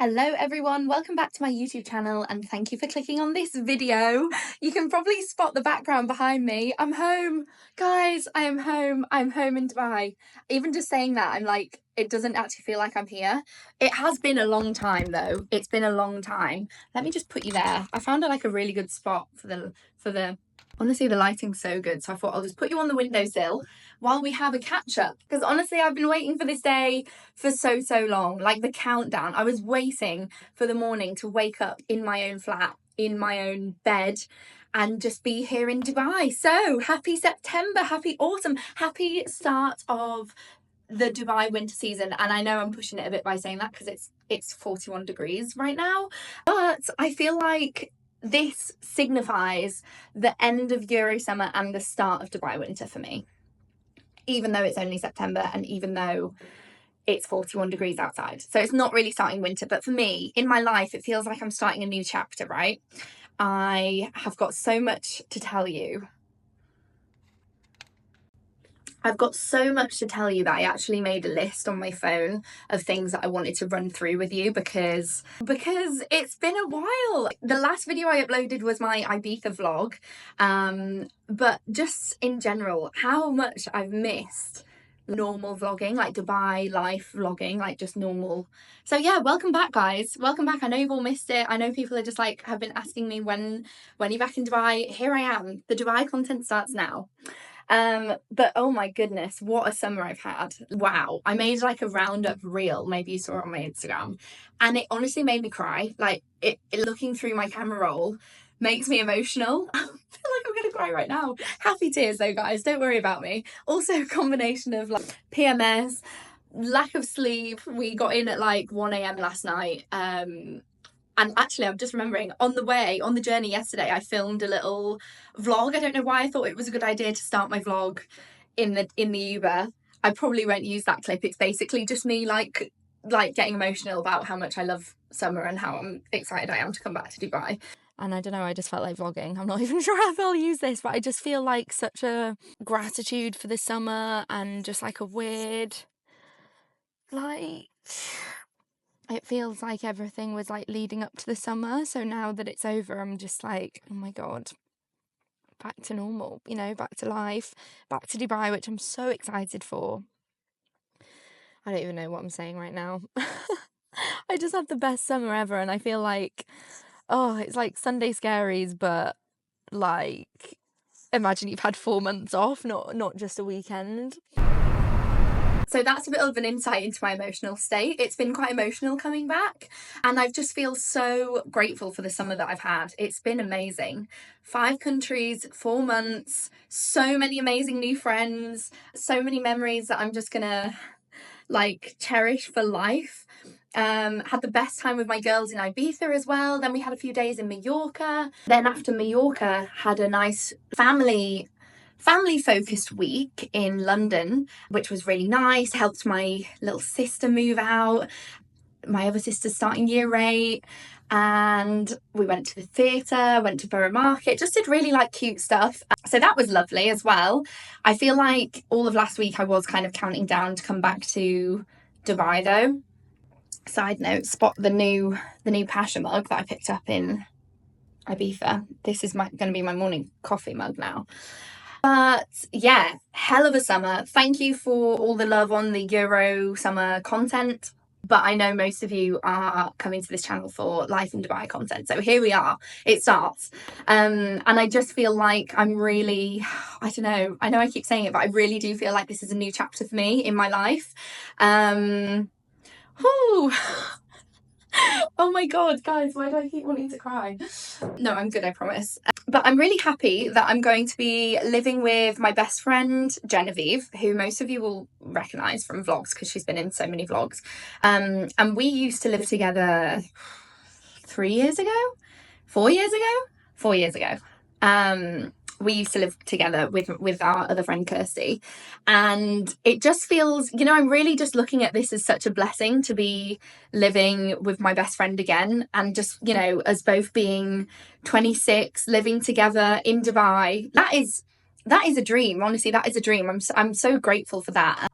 Hello everyone, welcome back to my YouTube channel and thank you for clicking on this video. You can probably spot the background behind me. I'm home. Guys, I am home. I'm home in Dubai. Even just saying that, I'm like, it doesn't actually feel like I'm here. It has been a long time though. It's been a long time. Let me just put you there. I found like a really good spot for the honestly, the lighting's so good, so I thought I'll just put you on the windowsill while we have a catch-up, because honestly I've been waiting for this day for so long, like the countdown. I was waiting for the morning to wake up in my own flat, in my own bed, and just be here in Dubai. So happy September, happy autumn, happy start of the Dubai winter season. And I know I'm pushing it a bit by saying that because it's 41 degrees right now, but I feel like this signifies the end of Euro summer and the start of Dubai winter for me, even though it's only September and even though it's 41 degrees outside. So it's not really starting winter, but for me, in my life, it feels like I'm starting a new chapter, right? I have got so much to tell you. I've got so much to tell you that I actually made a list on my phone of things that I wanted to run through with you because it's been a while. The last video I uploaded was my Ibiza vlog, but just in general, how much I've missed normal vlogging, like Dubai life vlogging, like just normal. So yeah, welcome back guys, welcome back. I know you've all missed it. I know people are just like have been asking me when you're back in Dubai. Here I am. The Dubai content starts now. But oh my goodness, what a summer I've had. Wow. I made like a roundup reel, maybe you saw it on my Instagram, and it honestly made me cry. Like it looking through my camera roll makes me emotional. I feel like I'm gonna cry right now. Happy tears though guys, don't worry about me. Also a combination of like PMS, lack of sleep. We got in at like 1 a.m. last night, and actually, I'm just remembering on the journey yesterday, I filmed a little vlog. I don't know why I thought it was a good idea to start my vlog in the Uber. I probably won't use that clip. It's basically just me like getting emotional about how much I love summer and how excited I am to come back to Dubai. And I don't know, I just felt like vlogging. I'm not even sure if I'll use this, but I just feel like such a gratitude for the summer and just like a weird, like... It feels like everything was like leading up to the summer, so now that it's over I'm just like, oh my god, back to normal, you know, back to life, back to Dubai, which I'm so excited for. I don't even know what I'm saying right now. I just had the best summer ever, and I feel like, oh, it's like Sunday Scaries, but like imagine you've had 4 months off, not just a weekend. So that's a bit of an insight into my emotional state. It's been quite emotional coming back, and I just feel so grateful for the summer that I've had. It's been amazing. 5 countries, 4 months, so many amazing new friends, so many memories that I'm just gonna like cherish for life. Had the best time with my girls in Ibiza as well. Then we had a few days in Mallorca. Then after Mallorca, had a nice family focused week in London, which was really nice. Helped my little sister move out. My other sister's starting year 8, and we went to the theatre, went to Borough Market, just did really like cute stuff. So that was lovely as well. I feel like all of last week I was kind of counting down to come back to Dubai though. Side note, spot the new Pasha mug that I picked up in Ibiza. This is going to be my morning coffee mug now. But yeah, hell of a summer. Thank you for all the love on the Euro summer content. But I know most of you are coming to this channel for life in Dubai content. So here we are, it starts. And I just feel like I'm really, I don't know, I know I keep saying it, but I really do feel like this is a new chapter for me in my life. Oh my god, guys, why do I keep wanting to cry? No, I'm good, I promise. But I'm really happy that I'm going to be living with my best friend Genevieve, who most of you will recognise from vlogs because she's been in so many vlogs. And we used to live together 4 years ago. We used to live together with our other friend Kirsty, and it just feels, you know, I'm really just looking at this as such a blessing to be living with my best friend again, and just, you know, as both being 26, living together in Dubai, that is a dream. Honestly, that is a dream. I'm so grateful for that.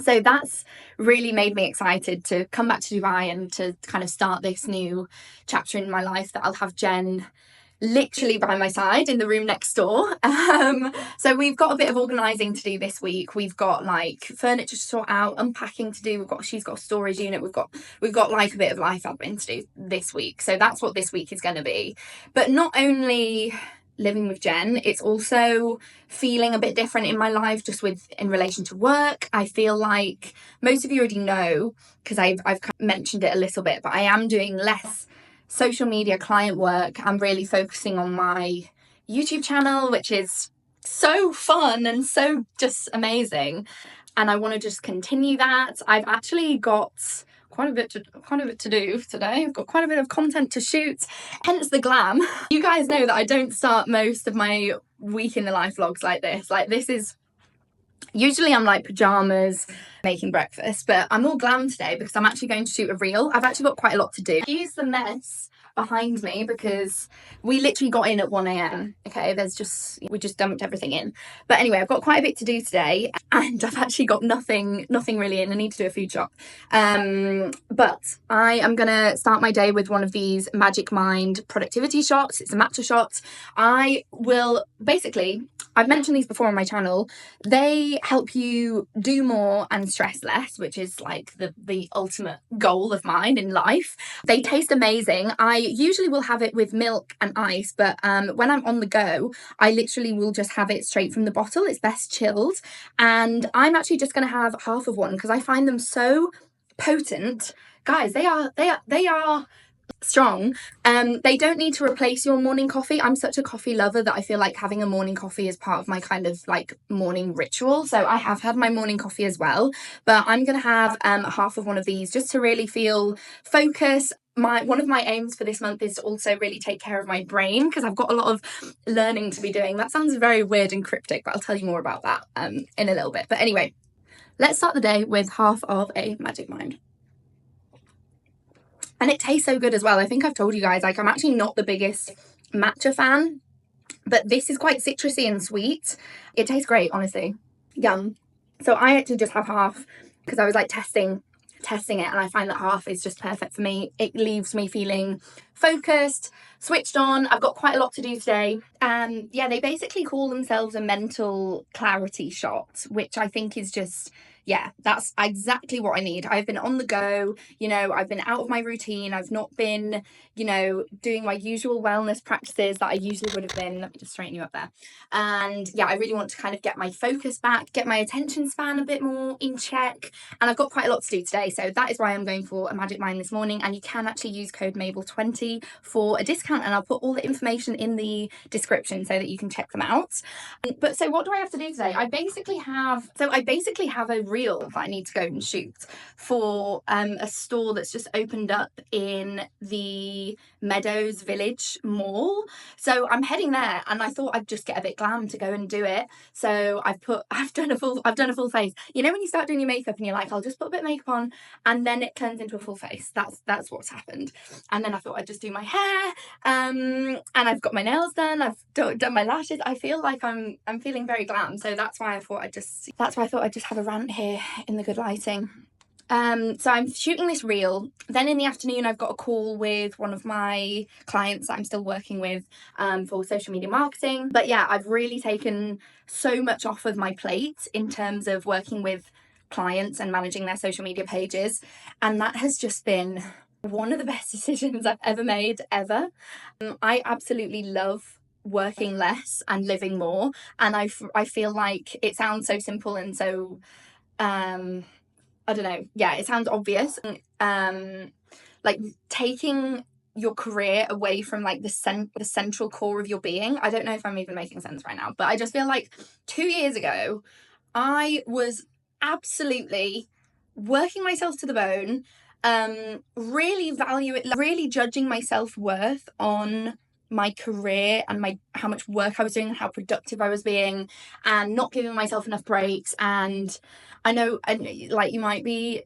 So that's really made me excited to come back to Dubai and to kind of start this new chapter in my life, that I'll have Jen literally by my side in the room next door. So we've got a bit of organising to do this week. We've got like furniture to sort out, unpacking to do. She's got a storage unit. We've got like a bit of life admin to do this week. So that's what this week is going to be. But not only living with Jen, it's also feeling a bit different in my life, just in relation to work. I feel like most of you already know, because I've kind of mentioned it a little bit, but I am doing less social media client work. I'm really focusing on my YouTube channel, which is so fun and so just amazing, and I want to just continue that. I've actually got quite a bit to do today. I've got quite a bit of content to shoot, hence the glam. You guys know that I don't start most of my week in the life vlogs like this. Like, this is usually I'm like pajamas, making breakfast, but I'm all glam today because I'm actually going to shoot a reel. I've actually got quite a lot to do. Excuse the mess behind me because we literally got in at 1 a.m. Okay, we just dumped everything in. But anyway, I've got quite a bit to do today, and I've actually got nothing really in. I need to do a food shop. But I am gonna start my day with one of these Magic Mind productivity shots. It's a matcha shot. I've mentioned these before on my channel. They help you do more and stress less, which is like the ultimate goal of mine in life. They taste amazing. I usually will have it with milk and ice, but when I'm on the go, I literally will just have it straight from the bottle. It's best chilled, and I'm actually just going to have half of one because I find them so potent. Guys, they are strong. They don't need to replace your morning coffee. I'm such a coffee lover that I feel like having a morning coffee is part of my kind of like morning ritual. So I have had my morning coffee as well, but I'm gonna have half of one of these just to really feel focused. One of my aims for this month is to also really take care of my brain, because I've got a lot of learning to be doing. That sounds very weird and cryptic, but I'll tell you more about that in a little bit. But anyway, let's start the day with half of a Magic Mind. And it tastes so good as well. I think I've told you guys, like, I'm actually not the biggest matcha fan, but this is quite citrusy and sweet. It tastes great, honestly. Yum. So I actually just have half because I was like testing it, and I find that half is just perfect for me. It leaves me feeling focused, switched on. I've got quite a lot to do today. Yeah, they basically call themselves a mental clarity shot, which I think is just, yeah, that's exactly what I need. I've been on the go, you know, I've been out of my routine. I've not been, you know, doing my usual wellness practices that I usually would have been. Let me just straighten you up there. And yeah, I really want to kind of get my focus back, get my attention span a bit more in check. And I've got quite a lot to do today. So that is why I'm going for a Magic Mind this morning. And you can actually use code Mabel20 for a discount. And I'll put all the information in the description so that you can check them out. But so what do I have to do today? I basically have a reel that I need to go and shoot for a store that's just opened up in the Meadows Village Mall. So I'm heading there, and I thought I'd just get a bit glam to go and do it. So I've done a full face. You know when you start doing your makeup and you're like, I'll just put a bit of makeup on, and then it turns into a full face. That's what's happened. And then I thought I'd just do my hair, and I've got my nails done. I've done my lashes. I feel like I'm feeling very glam. So that's why I thought I'd just have a rant here in the good lighting. So I'm shooting this reel. Then in the afternoon, I've got a call with one of my clients that I'm still working with for social media marketing. But yeah, I've really taken so much off of my plate in terms of working with clients and managing their social media pages. And that has just been one of the best decisions I've ever made, ever. I absolutely love working less and living more. And I feel like it sounds so simple and so... I don't know. Yeah, it sounds obvious. Like taking your career away from like the central core of your being. I don't know if I'm even making sense right now, but I just feel like 2 years ago, I was absolutely working myself to the bone, really judging my self-worth on my career and how much work I was doing and how productive I was being, and not giving myself enough breaks. And I know, and like, you might be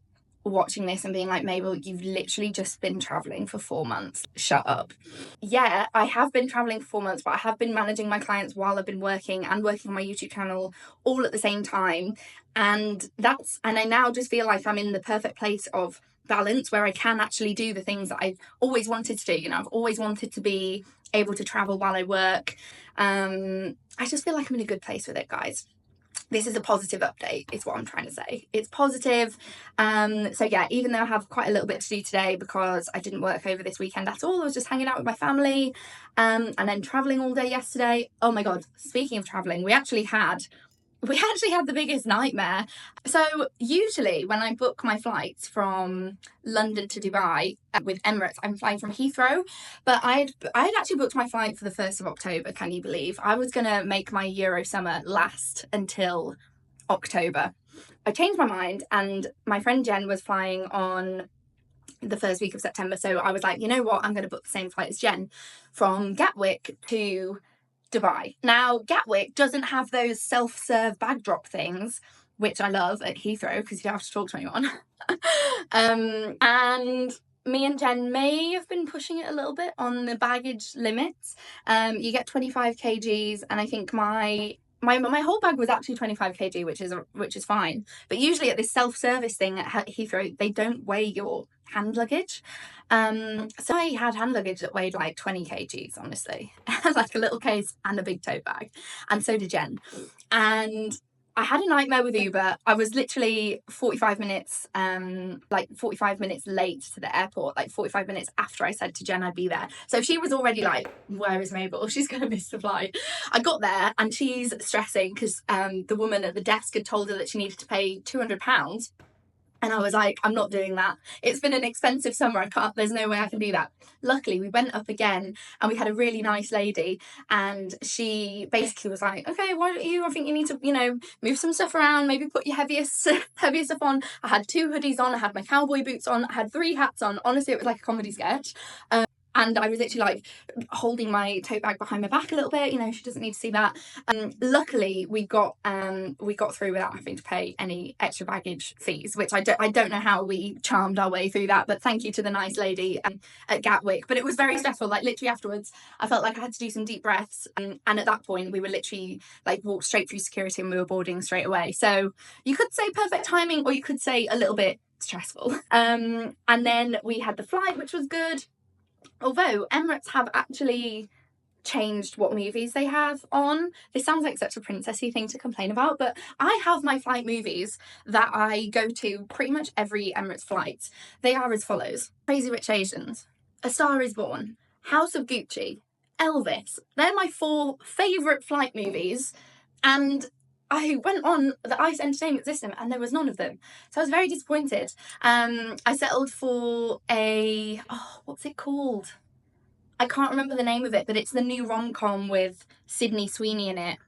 watching this and being like, Mabel, you've literally just been traveling for 4 months. Shut up. Yeah, I have been traveling for 4 months, but I have been managing my clients while I've been working and working on my YouTube channel all at the same time. And I now just feel like I'm in the perfect place of balance where I can actually do the things that I've always wanted to do. You know, I've always wanted to be able to travel while I work. I just feel like I'm in a good place with it, guys. This is a positive update, is what I'm trying to say. It's positive. So yeah, even though I have quite a little bit to do today because I didn't work over this weekend at all, I was just hanging out with my family, and then traveling all day yesterday. Oh my God, speaking of traveling, we actually had the biggest nightmare. So usually when I book my flights from London to Dubai with Emirates, I'm flying from Heathrow, but I had actually booked my flight for the 1st of October. Can you believe? I was going to make my Euro summer last until October. I changed my mind, and my friend Jen was flying on the first week of September. So I was like, you know what? I'm going to book the same flight as Jen from Gatwick to Dubai. Now, Gatwick doesn't have those self-serve bag drop things, which I love at Heathrow because you don't have to talk to anyone. And me and Jen may have been pushing it a little bit on the baggage limits. You get 25 kgs, and I think my whole bag was actually 25 kg, which is fine. But usually at this self-service thing at Heathrow, they don't weigh your hand luggage. So I had hand luggage that weighed like 20 kgs, honestly, like a little case and a big tote bag, and so did Jen. And I had a nightmare with Uber. I was literally 45 minutes late to the airport, like 45 minutes after I said to Jen I'd be there. So she was already like, where is Mabel? She's going to miss the flight. I got there and she's stressing because the woman at the desk had told her that she needed to pay £200. And I was like, I'm not doing that. It's been an expensive summer. There's no way I can do that. Luckily, we went up again and we had a really nice lady, and she basically was like, okay, why don't you, I think you need to, move some stuff around, maybe put your heaviest stuff on. I had 2 hoodies on, I had my cowboy boots on, I had 3 hats on. Honestly, it was like a comedy sketch. And I was literally like holding my tote bag behind my back a little bit. She doesn't need to see that. Luckily, we got through without having to pay any extra baggage fees, which I don't know how we charmed our way through that. But thank you to the nice lady at Gatwick. But it was very stressful. Like literally afterwards, I felt like I had to do some deep breaths. And at that point, we were literally like walked straight through security and we were boarding straight away. So you could say perfect timing, or you could say a little bit stressful. And then we had the flight, which was good. Although Emirates have actually changed what movies they have on. This sounds like such a princessy thing to complain about, but I have my flight movies that I go to pretty much every Emirates flight. They are as follows: Crazy Rich Asians, A Star Is Born, House of Gucci, Elvis. They're my 4 favourite flight movies, and I went on the ICE entertainment system and there was none of them. So I was very disappointed. I settled for what's it called? I can't remember the name of it, but it's the new rom-com with Sydney Sweeney in it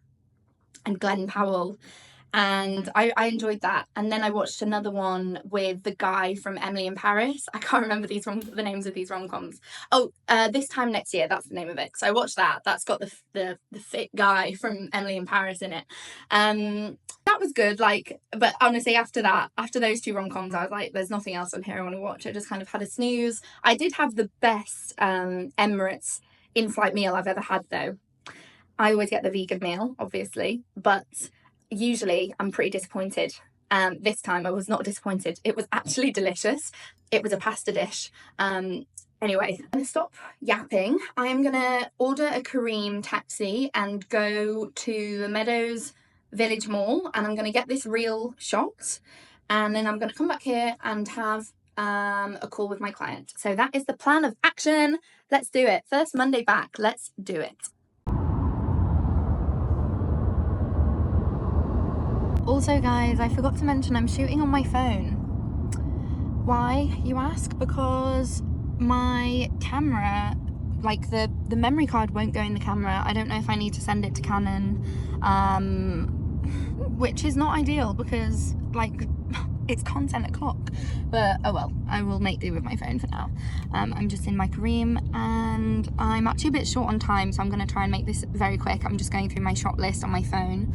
and Glenn Powell. And I enjoyed that. And then I watched another one with the guy from Emily in Paris. I can't remember the names of these rom-coms. This Time Next Year, that's the name of it. So I watched that. That's got the fit guy from Emily in Paris in it. That was good. But honestly, after those 2 rom-coms, I was like, there's nothing else on here I want to watch. I just kind of had a snooze. I did have the best Emirates in-flight meal I've ever had, though. I always get the vegan meal, obviously, but usually I'm pretty disappointed. This time I was not disappointed. It was actually delicious. It was a pasta dish. Anyway, I'm gonna stop yapping. I am gonna order a Careem taxi and go to the Meadows Village Mall, and I'm gonna get this reel shot, and then I'm gonna come back here and have a call with my client. So that is the plan of action. Let's do it. First Monday back. Let's do it. Also, guys, I forgot to mention I'm shooting on my phone. Why, you ask? Because my camera, like the memory card won't go in the camera. I don't know if I need to send it to Canon, which is not ideal because it's content o'clock. But oh well, I will make do with my phone for now. I'm just in my Careem and I'm actually a bit short on time, so I'm going to try and make this very quick. I'm just going through my shop list on my phone.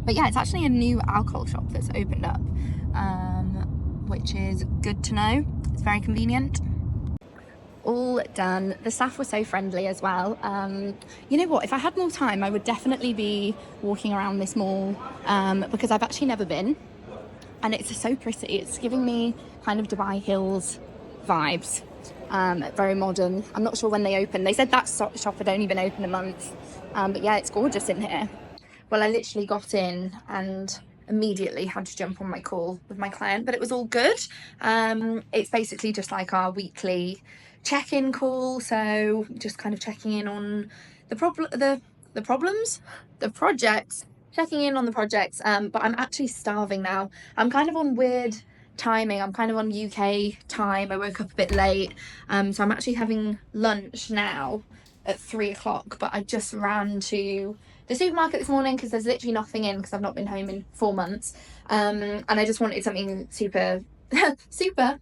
But yeah, it's actually a new alcohol shop that's opened up. which is good to know. It's very convenient. All done. The staff were so friendly as well. You know what, if I had more time I would definitely be walking around this mall, because I've actually never been, and it's so pretty. It's giving me kind of Dubai Hills vibes. Very modern. I'm not sure when they opened. They said that shop had only been open a month, but yeah, it's gorgeous in here. Well, I literally got in and immediately had to jump on my call with my client, but it was all good. It's basically just like our weekly check-in call, so just kind of checking in on the projects, checking in on the projects. But I'm actually starving now. I'm kind of on weird timing. I'm kind of on UK time. I woke up a bit late, so I'm actually having lunch now at 3 o'clock, but I just ran to the supermarket this morning because there's literally nothing in, because I've not been home in 4 months, and I just wanted something super super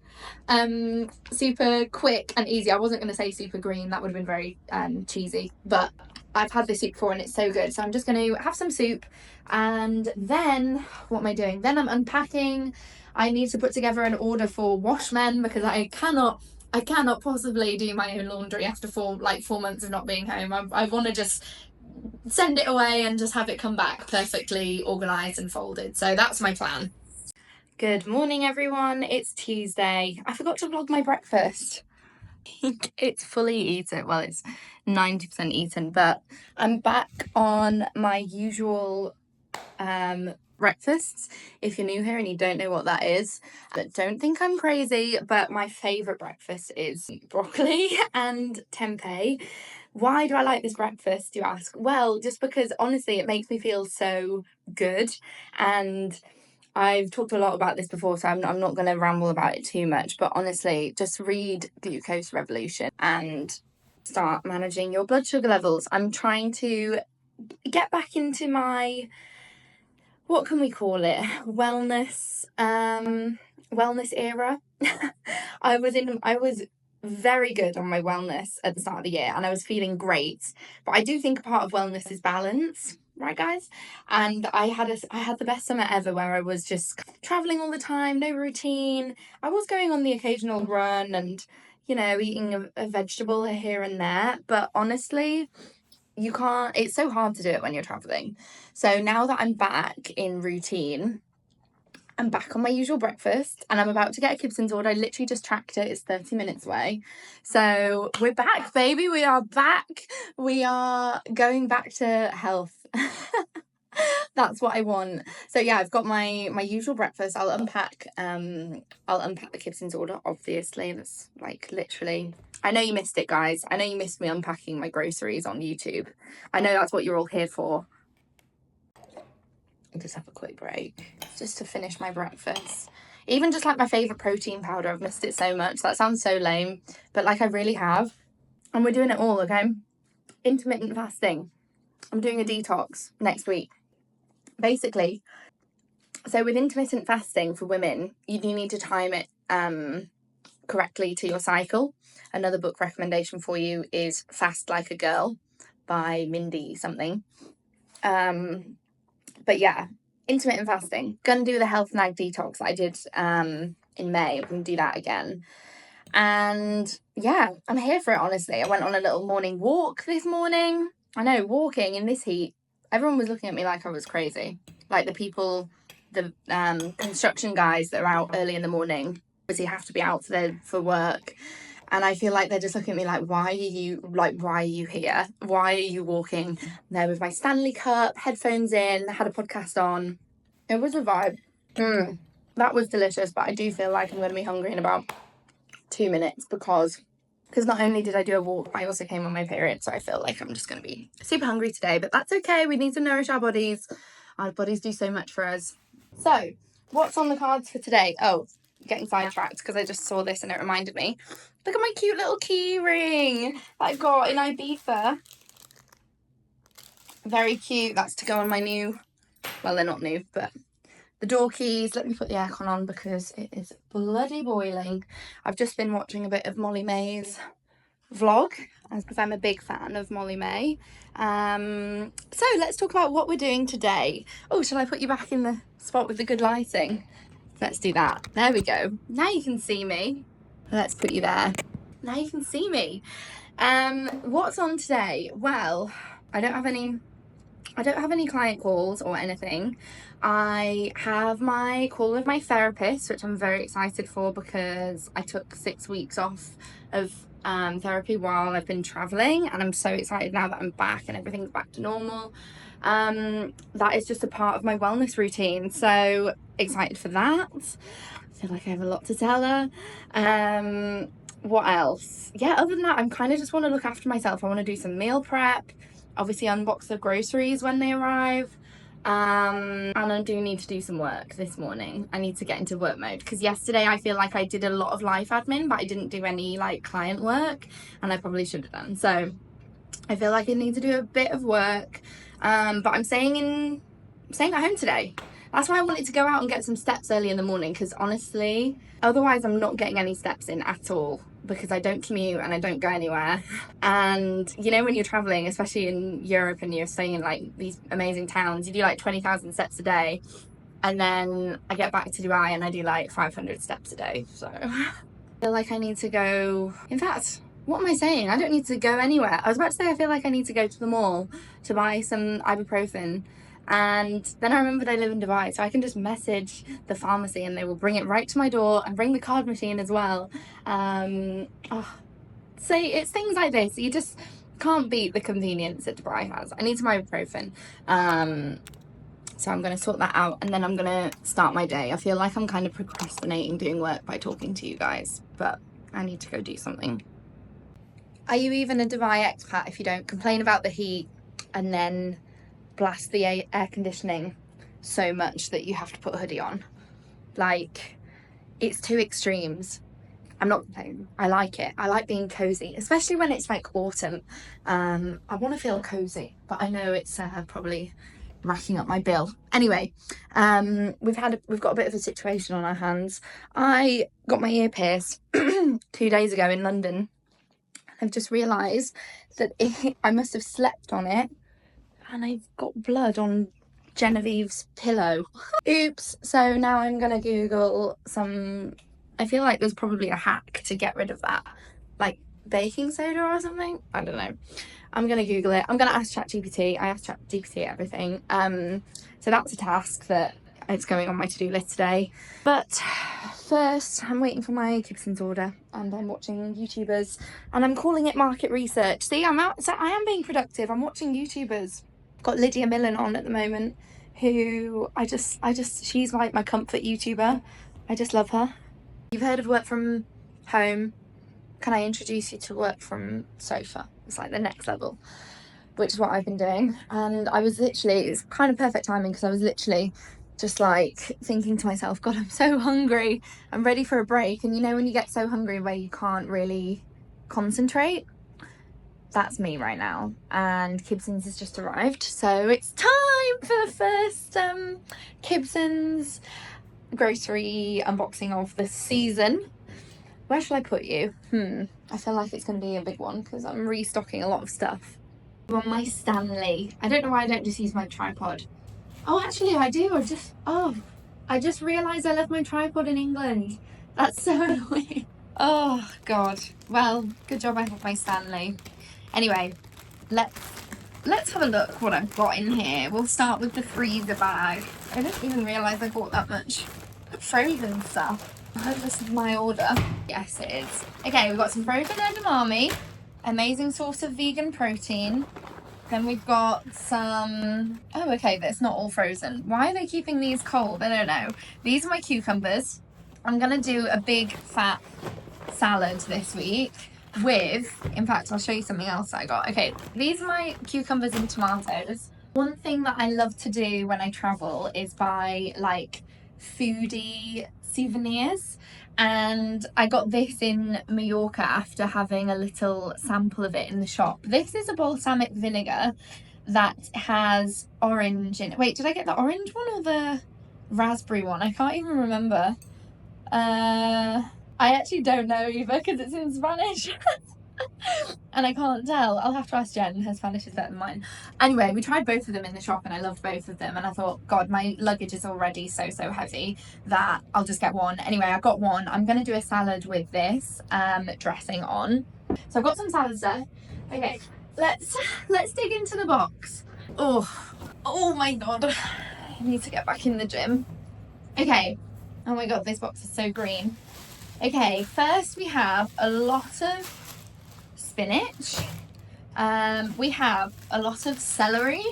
quick and easy. I wasn't going to say super green, that would have been very cheesy, but I've had this soup before and it's so good, so I'm just going to have some soup. And then what am I doing? Then I'm unpacking. I need to put together an order for Washmen because I cannot possibly do my own laundry after 4 months of not being home. I want to just send it away and just have it come back perfectly organised and folded. So that's my plan. Good morning, everyone. It's Tuesday. I forgot to vlog my breakfast. It's fully eaten. Well, it's 90% eaten, but I'm back on my usual breakfasts. If you're new here and you don't know what that is, don't think I'm crazy, but my favourite breakfast is broccoli and tempeh. Why do I like this breakfast, you ask? Well, just because honestly it makes me feel so good, and I've talked a lot about this before, so I'm not going to ramble about it too much, but honestly, just read Glucose Revolution and start managing your blood sugar levels. I'm trying to get back into my, what can we call it, wellness era. I was very good on my wellness at the start of the year and I was feeling great, but I do think a part of wellness is balance. Right, guys? And I had the best summer ever where I was just traveling all the time, no routine. I was going on the occasional run and, you know, eating a vegetable here and there. But honestly, you can't, it's so hard to do it when you're traveling. So now that I'm back in routine, I'm back on my usual breakfast and I'm about to get a Kibson's order. I literally just tracked it. It's 30 minutes away. So we're back, baby. We are back. We are going back to health. That's what I want. So yeah, I've got my usual breakfast. I'll unpack the Kibson's order, obviously. That's like literally, I know you missed it, guys. I know you missed me unpacking my groceries on YouTube. I know that's what you're all here for. I'll just have a quick break just to finish my breakfast. Even just like my favourite protein powder, I've missed it so much. That sounds so lame, but like I really have. And we're doing it all, okay? Intermittent fasting. I'm doing a detox next week. Basically, so with intermittent fasting for women, you do need to time it correctly to your cycle. Another book recommendation for you is Fast Like a Girl by Mindy something. But yeah, intermittent fasting. Gonna do the health nag detox that I did in May. I'm gonna do that again. And yeah, I'm here for it, honestly. I went on a little morning walk this morning. I know, walking in this heat, everyone was looking at me like I was crazy. Like the people, the construction guys that are out early in the morning, obviously have to be out for work. And I feel like they're just looking at me like, why are you here? Why are you walking? There with my Stanley Cup, headphones in, had a podcast on. It was a vibe. That was delicious, but I do feel like I'm going to be hungry in about 2 minutes because not only did I do a walk, I also came on my period, so I feel like I'm just going to be super hungry today, but that's okay. We need to nourish our bodies. Our bodies do so much for us. So, what's on the cards for today? Oh, getting sidetracked because I just saw this and it reminded me. Look at my cute little key ring that I got in Ibiza. Very cute. That's to go on my new, well, they're not new, but the door keys. Let me put the aircon on because it is bloody boiling. I've just been watching a bit of Molly May's vlog because I'm a big fan of Molly May. So let's talk about what we're doing today. Oh, shall I put you back in the spot with the good lighting? Let's do that. There we go. Now you can see me. Let's put you there. Now you can see me. What's on today? Well, I don't have any client calls or anything. I have my call with my therapist, which I'm very excited for because I took 6 weeks off of therapy while I've been traveling, and I'm so excited now that I'm back and everything's back to normal. That is just a part of my wellness routine, so excited for that. I feel like I have a lot to tell her. What else? Yeah, other than that, I'm kind of just want to look after myself. I want to do some meal prep, obviously unbox the groceries when they arrive, and I do need to do some work this morning. I need to get into work mode because yesterday I feel like I did a lot of life admin, but I didn't do any like client work, and I probably should have done. So I feel like I need to do a bit of work, but I'm staying at home today. That's why I wanted to go out and get some steps early in the morning, because honestly, otherwise I'm not getting any steps in at all, because I don't commute and I don't go anywhere. And you know, when you're traveling, especially in Europe, and you're staying in like these amazing towns, you do like 20,000 steps a day, and then I get back to Dubai and I do like 500 steps a day. So I feel like I need to go. In fact, what am I saying? I don't need to go anywhere. I was about to say I feel like I need to go to the mall to buy some ibuprofen. And then I remembered I live in Dubai, so I can just message the pharmacy and they will bring it right to my door and bring the card machine as well. So it's things like this. You just can't beat the convenience that Dubai has. I need some ibuprofen. So I'm going to sort that out, and then I'm going to start my day. I feel like I'm kind of procrastinating doing work by talking to you guys, but I need to go do something. Are you even a Dubai expat if you don't complain about the heat and then blast the air conditioning so much that you have to put a hoodie on? Like, it's two extremes. I'm not complaining. I like it. I like being cozy, especially when it's like autumn. I want to feel cozy, but I know it's probably racking up my bill. Anyway, we've got a bit of a situation on our hands. I got my ear pierced 2 days ago in London. I've just realised that I must have slept on it, and I've got blood on Genevieve's pillow. Oops. So now I'm gonna Google some. I feel like there's probably a hack to get rid of that, like baking soda or something. I don't know. I'm gonna Google it. I'm gonna ask ChatGPT. I asked ChatGPT everything. So that's a task that it's going on my to-do list today. But first, I'm waiting for my Gibson's order, and I'm watching YouTubers, and I'm calling it market research. See, I'm out. So I am being productive. I'm watching YouTubers. Got Lydia Millen on at the moment, who I just she's like my comfort YouTuber. I just love her. You've heard of work from home. Can I introduce you to work from sofa? It's like the next level, which is what I've been doing. And I was literally, it's kind of perfect timing, because I was literally just like thinking to myself, God, I'm so hungry. I'm ready for a break. And you know, when you get so hungry where you can't really concentrate, that's me right now. And Gibson's has just arrived, so it's time for the first Gibson's grocery unboxing of the season. Where should I put you? I feel like it's going to be a big one because I'm restocking a lot of stuff. On my Stanley. I don't know why I don't just use my tripod. Oh, actually I do. I just realised I left my tripod in England. That's so annoying. Oh God. Well, good job I have my Stanley. Anyway, let's have a look what I've got in here. We'll start with the freezer bag. I didn't even realise I bought that much frozen stuff. I hope this is my order. Yes, it is. Okay, we've got some frozen edamame, amazing source of vegan protein. Then we've got some, oh okay, that's not all frozen. Why are they keeping these cold? I don't know. These are my cucumbers. I'm gonna do a big fat salad this week with, in fact, I'll show you something else I got. Okay, these are my cucumbers and tomatoes. One thing that I love to do when I travel is buy like foodie souvenirs, and I got this in Mallorca after having a little sample of it in the shop. This is a balsamic vinegar that has orange in it. Wait, did I get the orange one or the raspberry one? I can't even remember. I actually don't know either because it's in Spanish. And I can't tell. I'll have to ask Jen. Her Spanish is better than mine. Anyway, we tried both of them in the shop and I loved both of them. And I thought, God, my luggage is already so heavy that I'll just get one. Anyway, I got one. I'm going to do a salad with this dressing on. So I've got some salads there. Okay, let's dig into the box. Oh my God. I need to get back in the gym. Okay. Oh my God, this box is so green. Okay, first we have a lot of spinach. We have a lot of celery.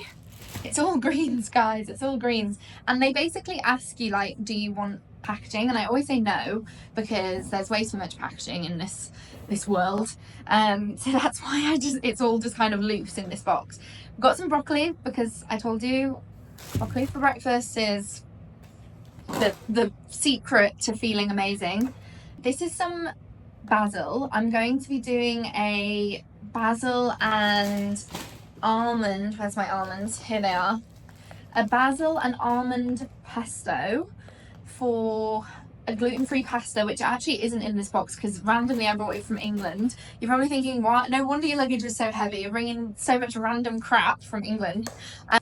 It's all greens, guys. It's all greens. And they basically ask you, like, do you want packaging? And I always say no, because there's way too much packaging in this world. So that's why it's all just kind of loose in this box. We've got some broccoli, because I told you broccoli for breakfast is the secret to feeling amazing. This is some basil. I'm going to be doing a basil and almond, where's my almonds? Here they are. A basil and almond pesto for a gluten-free pasta, which actually isn't in this box because randomly I brought it from England. You're probably thinking, what? No wonder your luggage was so heavy. You're bringing so much random crap from England.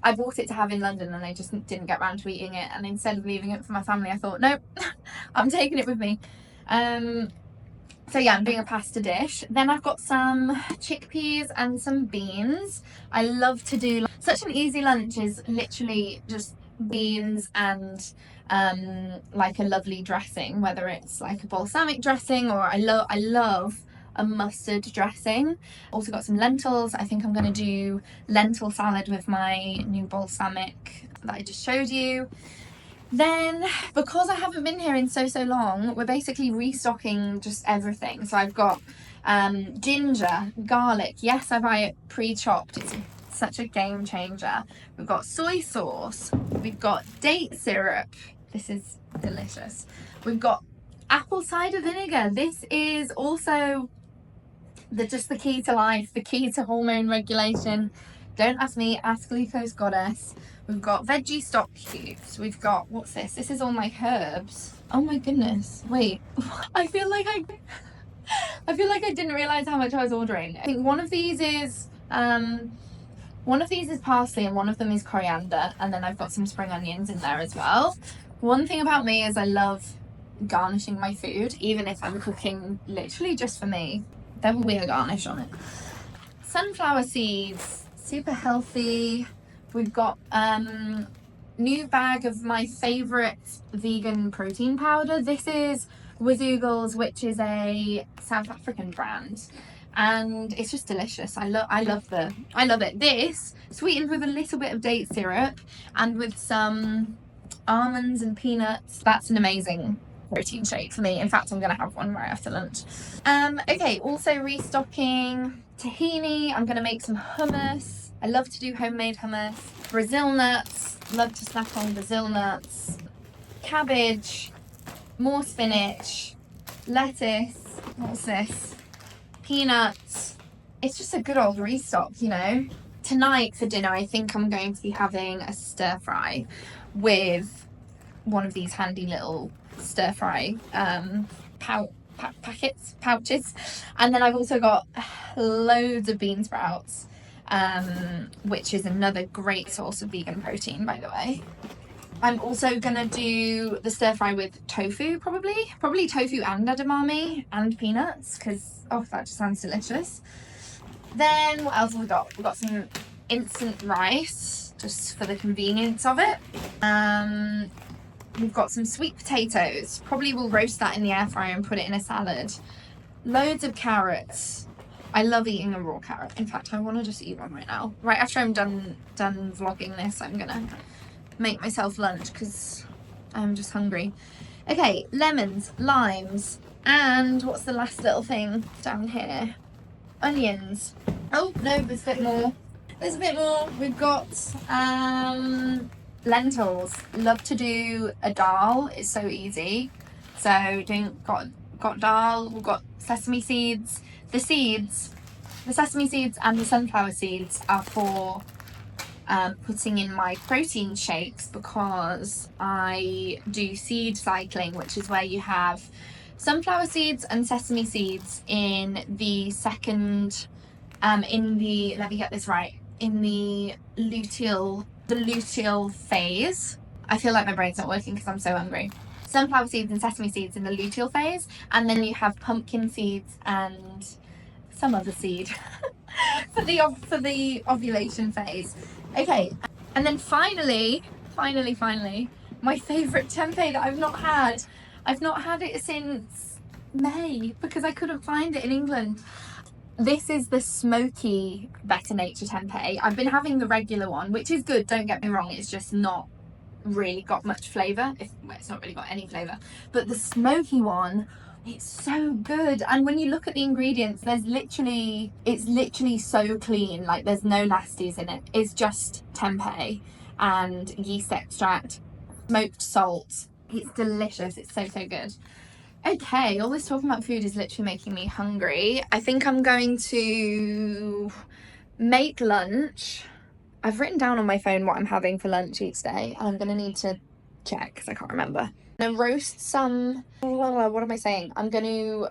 I bought it to have in London and I just didn't get around to eating it. And instead of leaving it for my family, I thought, nope, I'm taking it with me. So yeah, I'm doing a pasta dish. Then I've got some chickpeas and some beans. I love to do such an easy lunch is literally just beans and like a lovely dressing, whether it's like a balsamic dressing or I love a mustard dressing. Also got some lentils. I think I'm going to do lentil salad with my new balsamic that I just showed you. Then, because I haven't been here in so long, we're basically restocking just everything. So I've got ginger, garlic. Yes, I buy it pre-chopped. It's such a game changer. We've got soy sauce. We've got date syrup. This is delicious. We've got apple cider vinegar. This is also the key to life, the key to hormone regulation. Don't ask me, ask Glucose Goddess. We've got veggie stock cubes. We've got, what's this? This is all my herbs. Oh my goodness. Wait, I feel like I didn't realize how much I was ordering. I think one of these is parsley and one of them is coriander. And then I've got some spring onions in there as well. One thing about me is I love garnishing my food, even if I'm cooking literally just for me. There will be a garnish on it. Sunflower seeds, super healthy. We've got new bag of my favorite vegan protein powder. This is Wazoogl's, which is a South African brand, and it's just delicious. I love it. This sweetened with a little bit of date syrup and with some almonds and peanuts. That's an amazing protein shake for me. In fact, I'm gonna have one right after lunch. Okay, also restocking tahini. I'm gonna make some hummus. I love to do homemade hummus. Brazil nuts, love to snack on Brazil nuts. Cabbage, more spinach, lettuce, what's this? Peanuts. It's just a good old restock, you know. Tonight for dinner, I think I'm going to be having a stir fry with one of these handy little stir fry pouches. And then I've also got loads of bean sprouts, which is another great source of vegan protein, by the way. I'm also gonna do the stir fry with tofu, probably tofu and edamame and peanuts, because that just sounds delicious. Then what else have we got? We've got some instant rice, just for the convenience of it. We've got some sweet potatoes. Probably will roast that in the air fryer and put it in a salad. Loads of carrots. I love eating a raw carrot. In fact, I want to just eat one right now. Right after I'm done vlogging this, I'm gonna make myself lunch because I'm just hungry. Okay, lemons, limes, and what's the last little thing down here? Onions. Oh no, there's a bit more. There's a bit more. We've got lentils. Love to do a dal. It's so easy. So got dal. We've got sesame seeds. The sesame seeds and the sunflower seeds are for putting in my protein shakes, because I do seed cycling, which is where you have sunflower seeds and sesame seeds in the second, in the, let me get this right, in the luteal phase. I feel like my brain's not working because I'm so hungry. Sunflower seeds and sesame seeds in the luteal phase, and then you have pumpkin seeds and some other seed for the ovulation phase. Okay, and then finally, my favourite tempeh that I've not had. I've not had it since May because I couldn't find it in England. This is the smoky Better Nature tempeh. I've been having the regular one, which is good, don't get me wrong, it's just not really got much flavour. It's not really got any flavour. But the smoky one, it's so good. And when you look at the ingredients, it's literally so clean. Like, there's no nasties in it. It's just tempeh and yeast extract, smoked salt. It's delicious. It's so good. Okay, all this talking about food is literally making me hungry. I think I'm going to make lunch. I've written down on my phone what I'm having for lunch each day, and I'm going to need to check because I can't remember. I'm going to roast some, what am I saying? I'm going to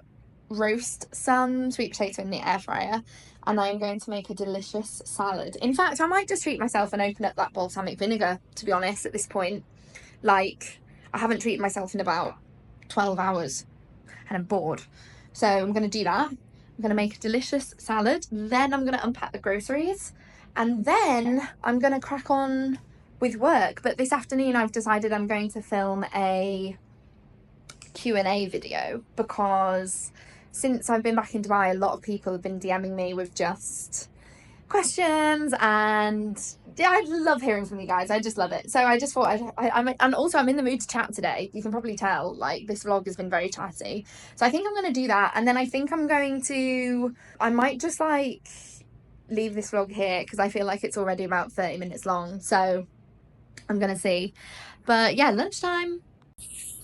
roast some sweet potato in the air fryer, and I'm going to make a delicious salad. In fact, I might just treat myself and open up that balsamic vinegar, to be honest, at this point. Like, I haven't treated myself in about 12 hours and I'm bored. So I'm going to do that. I'm going to make a delicious salad. Then I'm going to unpack the groceries. And then I'm going to crack on with work. But this afternoon I've decided I'm going to film a Q&A video because since I've been back in Dubai, a lot of people have been DMing me with just questions, and yeah, I love hearing from you guys. I just love it. So I just thought and also I'm in the mood to chat today. You can probably tell, like, this vlog has been very chatty. So I think I'm going to do that, and then I think I might just like leave this vlog here because I feel like it's already about 30 minutes long. So I'm going to see. But yeah, lunchtime.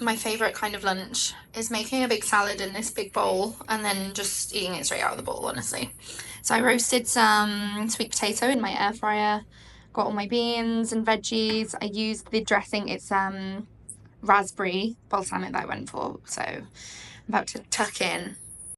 My favourite kind of lunch is making a big salad in this big bowl and then just eating it straight out of the bowl, honestly. So I roasted some sweet potato in my air fryer, got all my beans and veggies. I used the dressing, it's raspberry balsamic that I went for. So I'm about to tuck in